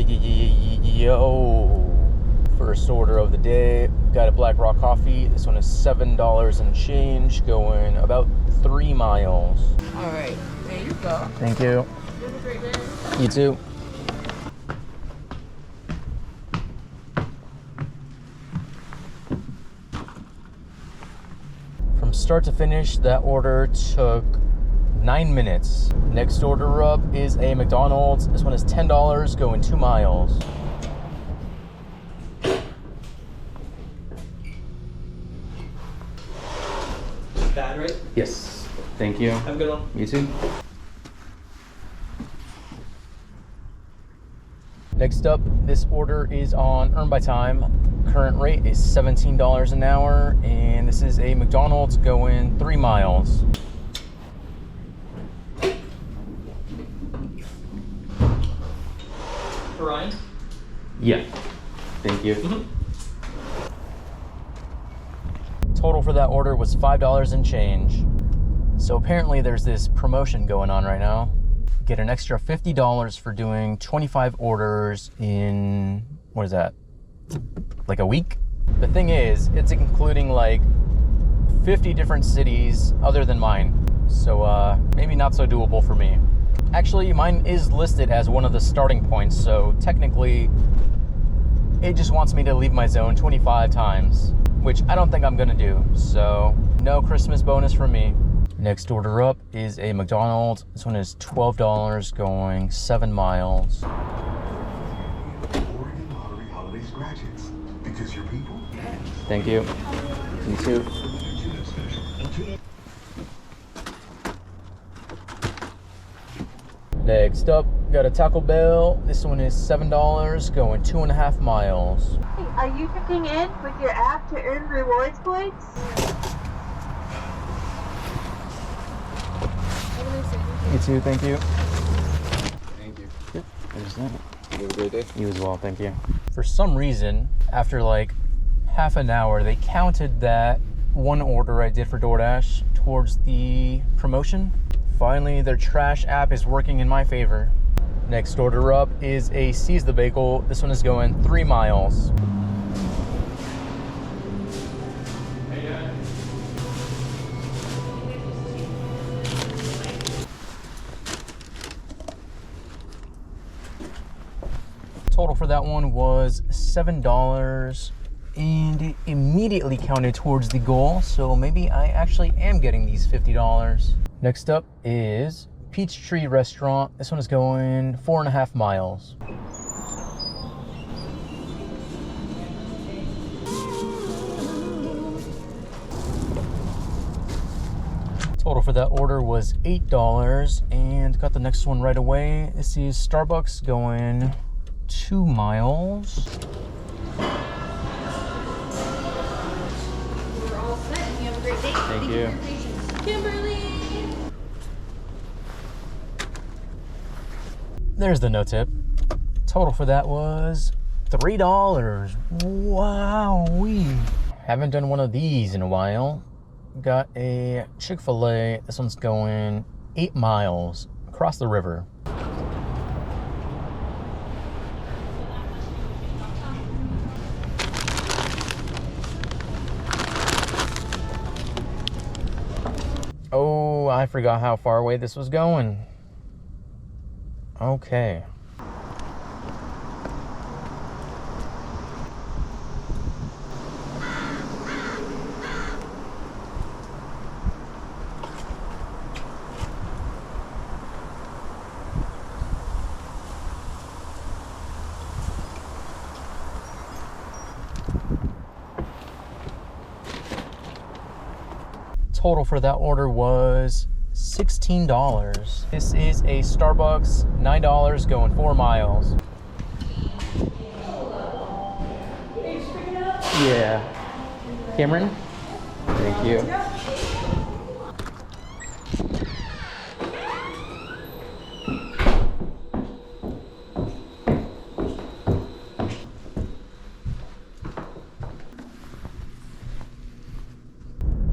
Yo, first order of the day. Got a Black Rock coffee. This one is $7 and change, going about 3 miles. All right, there you go. Thank you. Have a great day. You too. From start to finish, that order took 9 minutes. Next order up is a McDonald's. This one is $10, going 2 miles. Bad, right? Yes. Thank you. Have a good one. You too. Next up, this order is on Earn by Time. Current rate is $17 an hour, and this is a McDonald's going 3 miles. Ryan? Yeah. Thank you. Total for that order was $5 and change. So apparently there's this promotion going on right now. Get an extra $50 for doing 25 orders in, what is that? Like a week? The thing is, it's including like 50 different cities other than mine. So maybe not so doable for me. Actually, mine is listed as one of the starting points, so technically it just wants me to leave my zone 25 times, which I don't think I'm gonna do. So no Christmas bonus for me. Next order up is a McDonald's. This one is $12, going 7 miles. Oregon Lottery Holiday Scratch-Its, because your people. Thank you. You too. Next up, got a Taco Bell. This one is $7, going 2.5 miles. Hey, are you checking in with your app to earn rewards points? You too, thank you. Thank you. Yep, there's that. You have a great day. You as well, thank you. For some reason, after like half an hour, they counted that one order I did for DoorDash towards the promotion. Finally, their trash app is working in my favor. Next order up is a Seize the Bagel. This one is going 3 miles. Total for that one was $7, and it immediately counted towards the goal, so maybe I actually am getting these $50. Next up is Peachtree Restaurant. This one is going 4.5 miles. Total for that order was $8, and got the next one right away. This is Starbucks going 2 miles. We're all set. You have a great day. Thank you. For your patience. Kimberly! There's the no tip. Total for that was $3. Wowee. Haven't done one of these in a while. Got a Chick-fil-A. This one's going 8 miles across the river. Oh, I forgot how far away this was going. Okay. Total for that order was $16. This is a Starbucks, $9, going 4 miles. Yeah. Cameron? Thank you.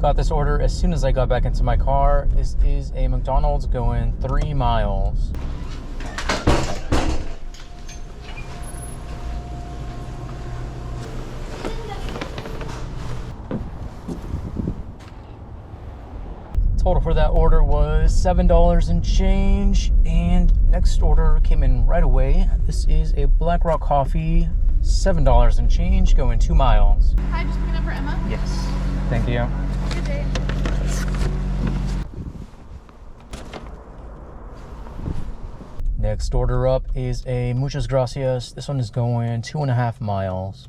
Got this order as soon as I got back into my car. This is a McDonald's going 3 miles. Total for that order was $7 and change. And next order came in right away. This is a Black Rock coffee, $7 and change, going 2 miles. Hi, just picking up for Emma. Yes. Thank you. Good day. Next order up is a Muchas Gracias. This one is going 2.5 miles.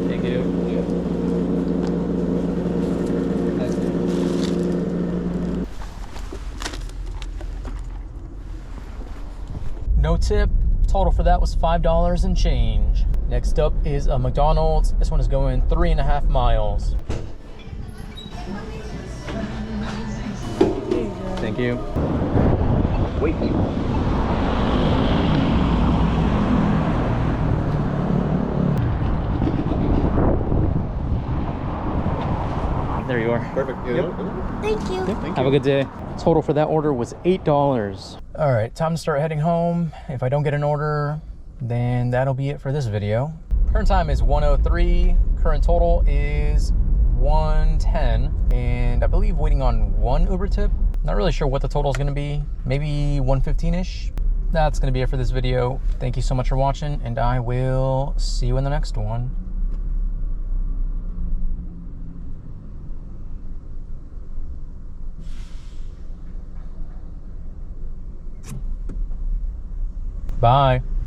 Thank you. No tip. Total for that was $5 and change. Next up is a McDonald's. This one is going 3.5 miles. Thank you. Wait. There you are. Perfect. Thank you. Have a good day. Total for that order was $8. All right, time to start heading home. If I don't get an order, then that'll be it for this video. Current time is 1:03. Current total is 110, and I believe waiting on 1 Uber tip. Not really sure what the total is going to be. Maybe 115-ish. That's going to be it for this video. Thank you so much for watching, and I will see you in the next one. Bye.